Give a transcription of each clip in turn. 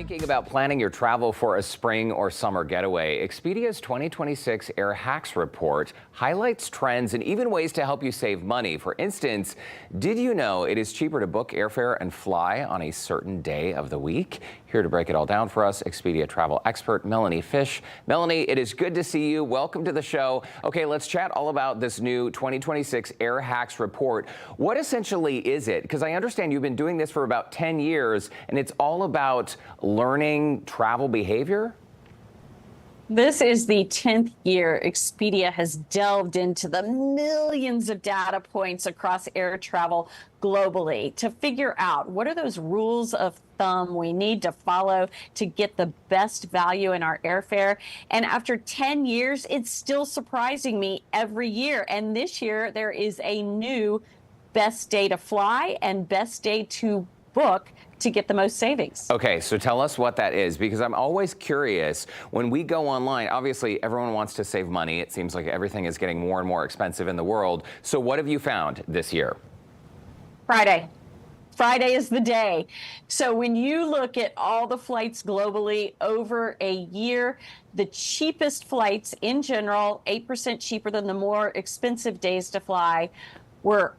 Thinking about planning your travel for a spring or summer getaway, Expedia's 2026 Air Hacks report highlights trends and even ways to help you save money. For instance, did you know it is cheaper to book airfare and fly on a certain day of the week? Here to break it all down for us, Expedia travel expert Melanie Fish. Melanie, it is good to see you. Welcome to the show. Okay, let's chat all about this new 2026 Air Hacks report. What essentially is it? Because I understand you've been doing this for about 10 years, and it's all about learning travel behavior? This is the 10th year Expedia has delved into the millions of data points across air travel globally to figure out what are those rules of thumb we need to follow to get the best value in our airfare. And after 10 years, it's still surprising me every year. And this year, there is a new best day to fly and best day to book to get the most savings. Okay, so tell us what that is, because I'm always curious when we go online. Obviously, everyone wants to save money. It seems like everything is getting more and more expensive in the world. So what have you found this year? Friday. Friday is the day. So when you look at all the flights globally over a year, the cheapest flights in general, 8% cheaper than the more expensive days to fly, were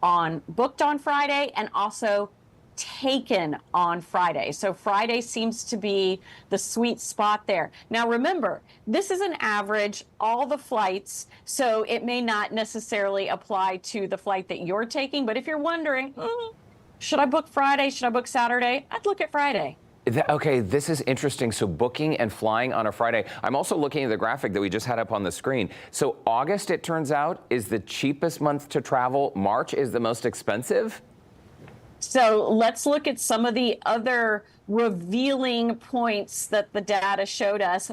booked on Friday and also taken on Friday. So Friday seems to be the sweet spot there. Now remember, this is an average, all the flights, so it may not necessarily apply to the flight that you're taking, but if you're wondering, should I book Friday, should I book Saturday? I'd look at Friday. Okay, this is interesting. So booking and flying on a Friday. I'm also looking at the graphic that we just had up on the screen. So August, it turns out, is the cheapest month to travel. March is the most expensive. So let's look at some of the other revealing points that the data showed us.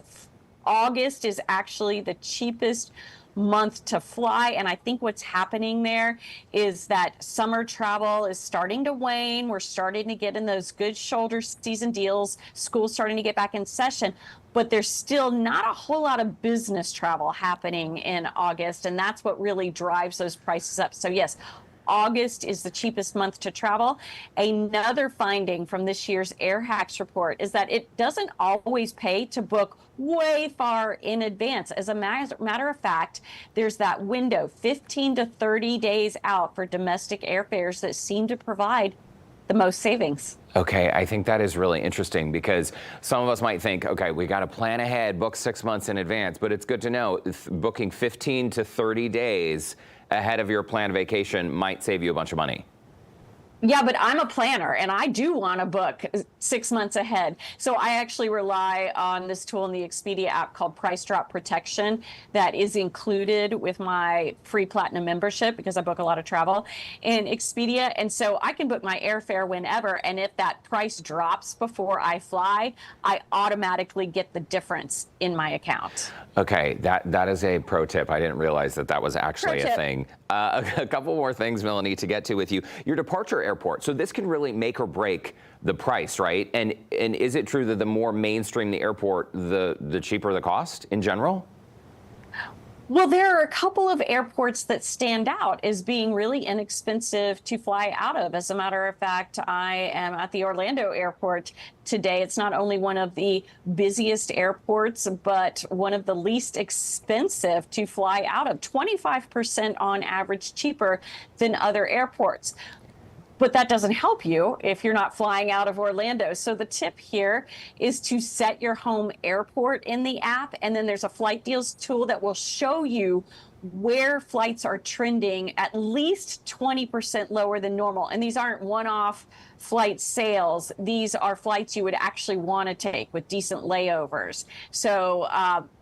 August is actually the cheapest month to fly. And I think what's happening there is that summer travel is starting to wane. We're starting to get in those good shoulder season deals. School's starting to get back in session. But there's still not a whole lot of business travel happening in August. And that's what really drives those prices up. So yes, August is the cheapest month to travel. Another finding from this year's Air Hacks report is that it doesn't always pay to book way far in advance. As a matter of fact, there's that window, 15 to 30 days out for domestic airfares that seem to provide the most savings. Okay, I think that is really interesting because some of us might think, okay, we got to plan ahead, book 6 months in advance, but it's good to know booking 15 to 30 days ahead of your planned vacation might save you a bunch of money. Yeah, but I'm a planner and I do want to book 6 months ahead. So I actually rely on this tool in the Expedia app called Price Drop Protection that is included with my free Platinum membership because I book a lot of travel in Expedia. And so I can book my airfare whenever. And if that price drops before I fly, I automatically get the difference in my account. Okay, that is a pro tip. I didn't realize that was actually a thing. A couple more things, Melanie, to get to with you. Your departure airport. So this can really make or break the price, right? And is it true that the more mainstream the airport, the cheaper the cost in general? Well, there are a couple of airports that stand out as being really inexpensive to fly out of. As a matter of fact, I am at the Orlando airport today. It's not only one of the busiest airports, but one of the least expensive to fly out of, 25% on average cheaper than other airports. But that doesn't help you if you're not flying out of Orlando. So the tip here is to set your home airport in the app, and then there's a flight deals tool that will show you where flights are trending at least 20% lower than normal. And these aren't one-off flight sales. These are flights you would actually want to take with decent layovers. So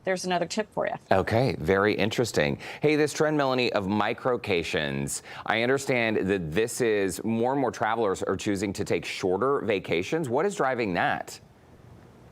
there's another tip for you. Okay, very interesting. Hey, this trend, Melanie, of micro-cations, I understand that this is more and more travelers are choosing to take shorter vacations. What is driving that?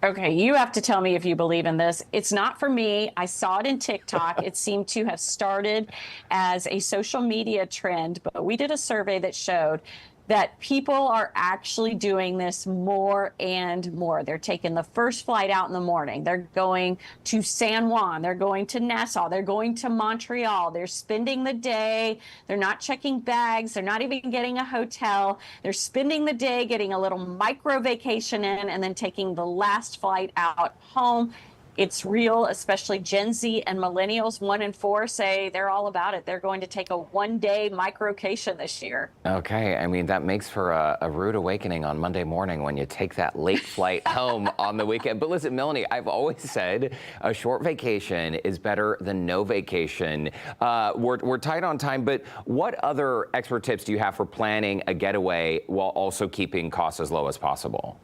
Okay, you have to tell me if you believe in this. It's not for me. I saw it in TikTok. It seemed to have started as a social media trend, but we did a survey that showed that people are actually doing this more and more. They're taking the first flight out in the morning. They're going to San Juan. They're going to Nassau. They're going to Montreal. They're spending the day. They're not checking bags. They're not even getting a hotel. They're spending the day getting a little micro vacation in and then taking the last flight out home. It's real, especially Gen Z and millennials. 1 in 4 say they're all about it. They're going to take a one-day micro-cation this year. Okay, I mean, that makes for a rude awakening on Monday morning when you take that late flight home on the weekend. But listen, Melanie, I've always said a short vacation is better than no vacation. We're tight on time, but what other expert tips do you have for planning a getaway while also keeping costs as low as possible?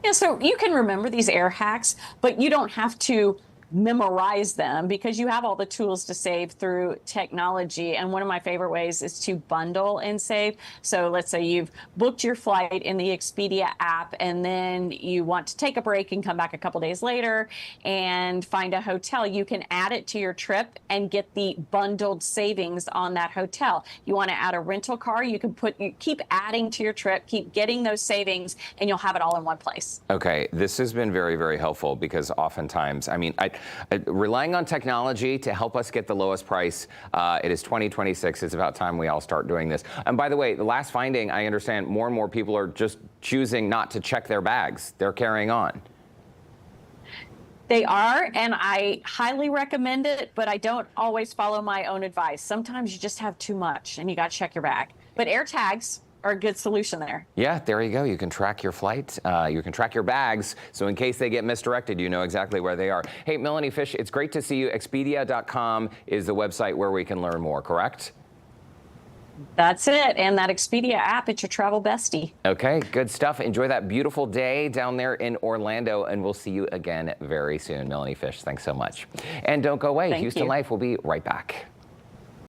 Yeah, so you can remember these air hacks, but you don't have to memorize them because you have all the tools to save through technology. And one of my favorite ways is to bundle and save. So let's say you've booked your flight in the Expedia app and then you want to take a break and come back a couple days later and find a hotel. You can add it to your trip and get the bundled savings on that hotel. You want to add a rental car, you can keep adding to your trip, keep getting those savings, and you'll have it all in one place. Okay, this has been very, very helpful because oftentimes, I mean, relying on technology to help us get the lowest price. It is 2026. It's about time we all start doing this. And by the way, the last finding, I understand more and more people are just choosing not to check their bags. They're carrying on. They are, and I highly recommend it, but I don't always follow my own advice. Sometimes you just have too much and you got to check your bag. But air tags are a good solution there. Yeah, there you go. You can track your flight. You can track your bags. So in case they get misdirected, you know exactly where they are. Hey, Melanie Fish, it's great to see you. Expedia.com is the website where we can learn more, correct? That's it. And that Expedia app, it's your travel bestie. Okay, good stuff. Enjoy that beautiful day down there in Orlando, and we'll see you again very soon. Melanie Fish, thanks so much. And don't go away. Thank Houston you. Life will be right back.